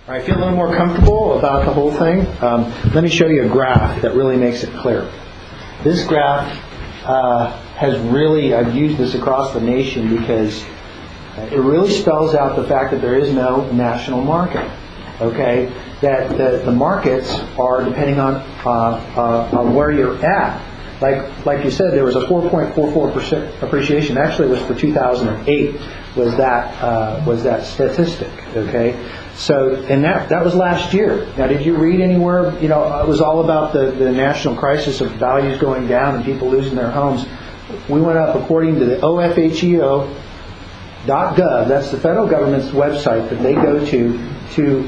All right, feel a little more comfortable about the whole thing? Let me show you a graph that really makes it clear. This graph has really, I've used this across the nation because it really spells out the fact that there is no national market. Okay, that the markets are depending on where you're at. Like you said, there was a 4.44% appreciation. Actually, it was for 2008. Was that statistic? Okay, so and that was last year. Now, did you read anywhere? It was all about the national crisis of values going down and people losing their homes. We went up according to the OFHEO.gov. That's the federal government's website that they go to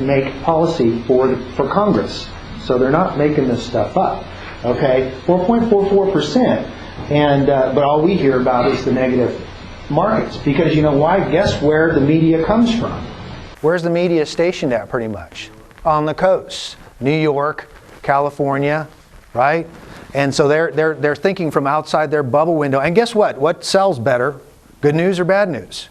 make policy for Congress. So they're not making this stuff up. Okay, 4.44%, and but all we hear about is the negative markets, because you know why? Guess where the media comes from? Where's the media stationed at? Pretty much on the coast, New York, California, right? And so they're thinking from outside their bubble window. And guess what? What sells better? Good news or bad news?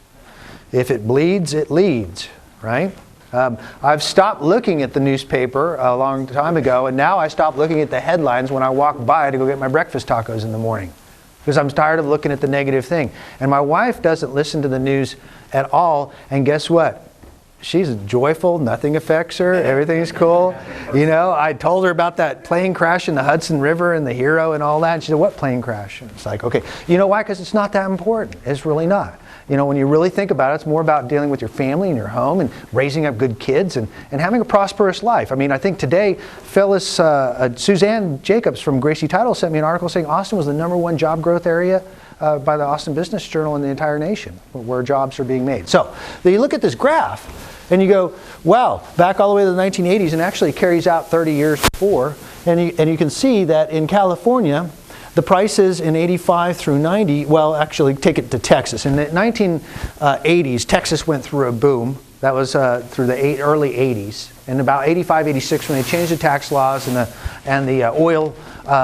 If it bleeds, it leads, right? I've stopped looking at the newspaper a long time ago, and now I stop looking at the headlines when I walk by to go get my breakfast tacos in the morning, because I'm tired of looking at the negative thing. And my wife doesn't listen to the news at all, and guess what? She's joyful, nothing affects her, everything's cool. I told her about that plane crash in the Hudson River and the hero and all that, and she said, what plane crash? And it's like, okay, you know why? Because it's not that important. It's really not. When you really think about it, it's more about dealing with your family and your home and raising up good kids and having a prosperous life. I mean, I think today, Phyllis, Suzanne Jacobs from Gracie Title sent me an article saying Austin was the #1 job growth area by the Austin Business Journal in the entire nation, where jobs are being made. So, you look at this graph and you go, wow, back all the way to the 1980s, and actually carries out 30 years before, and you can see that in California, the prices in 85 through 90, well, actually, take it to Texas. In the 1980s, Texas went through a boom. That was through the early 80s. And about 85, 86, when they changed the tax laws and the oil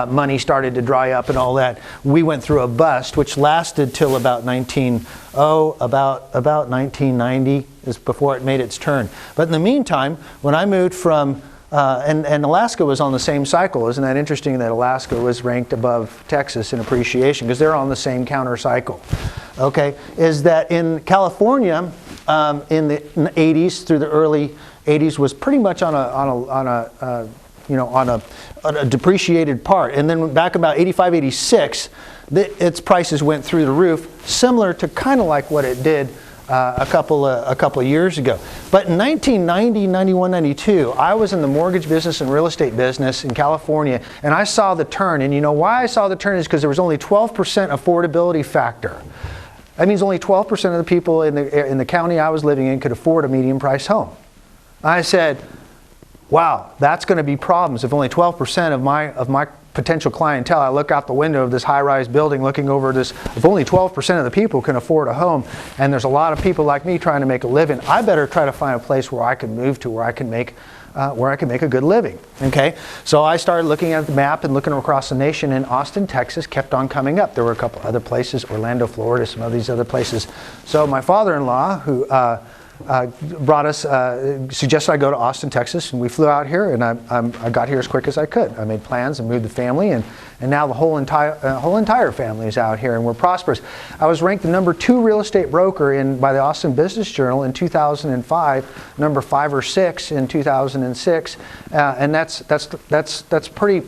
money started to dry up and all that, we went through a bust, which lasted till about 1990 is before it made its turn. But in the meantime, when I moved from and Alaska was on the same cycle. Isn't that interesting that Alaska was ranked above Texas in appreciation, because they're on the same counter cycle? Okay, is that in California in the 80s through the early 80s was pretty much on a depreciated part, and then back about 85, 86, its prices went through the roof, similar to kind of like what it did a couple of years ago. But in 1990, 91, 92, I was in the mortgage business and real estate business in California, and I saw the turn. And you know why I saw the turn is because there was only 12% affordability factor. That means only 12% of the people in the county I was living in could afford a medium-priced home. I said, wow, that's going to be problems if only 12% of my potential clientele, I look out the window of this high-rise building looking over this, if only 12% of the people can afford a home, and there's a lot of people like me trying to make a living, I better try to find a place where I can move to, where I can make a good living. Okay, so I started looking at the map and looking across the nation, and Austin, Texas kept on coming up. There were a couple other places, Orlando, Florida, some of these other places. So my father-in-law, who suggested I go to Austin, Texas, and we flew out here, and I got here as quick as I could. I made plans and moved the family, and now the whole entire family is out here, and we're prosperous. I was ranked the #2 real estate broker by the Austin Business Journal in 2005, number 5 or 6 in 2006, and that's pretty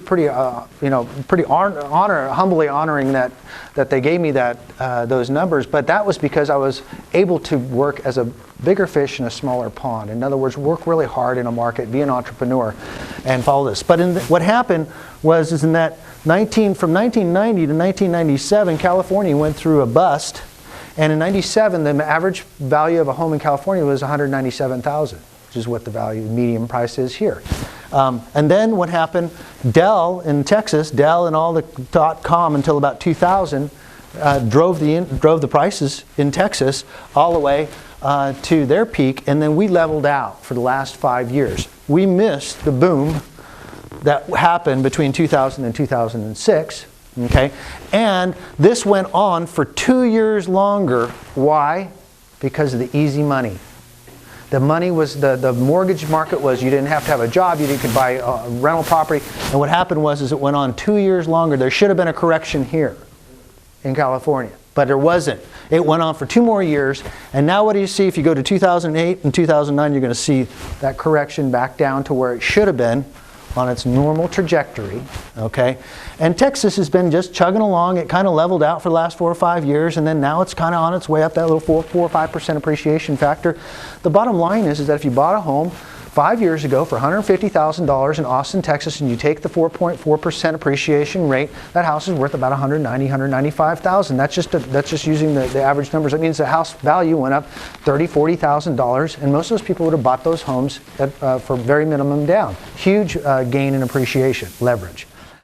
humbly honoring that they gave me those numbers. But that was because I was able to work as a bigger fish in a smaller pond. In other words, work really hard in a market, be an entrepreneur, and follow this. But what happened was in that from 1990 to 1997, California went through a bust, and in 97, the average value of a home in California was $197,000, which is what the median price is here. And then what happened? Dell in Texas, Dell and all the .com until about 2000 drove the prices in Texas all the way to their peak, and then we leveled out for the last 5 years. We missed the boom that happened between 2000 and 2006. Okay, and this went on for 2 years longer. Why? Because of the easy money. The money was, the mortgage market was, you didn't have to have a job, you could buy a rental property. And what happened was is it went on 2 years longer. There should have been a correction here in California, but there wasn't. It went on for 2 more years, and now what do you see? If you go to 2008 and 2009, you're going to see that correction back down to where it should have been on its normal trajectory, okay? And Texas has been just chugging along. It kind of leveled out for the last 4 or 5 years, and then now it's kind of on its way up, that little 4 or 5% appreciation factor. The bottom line is that if you bought a home 5 years ago for $150,000 in Austin, Texas, and you take the 4.4% appreciation rate, that house is worth about $190,000, $195,000. That's just using the average numbers. That means the house value went up $30,000, $40,000, and most of those people would have bought those homes for very minimum down. Huge gain in appreciation, leverage.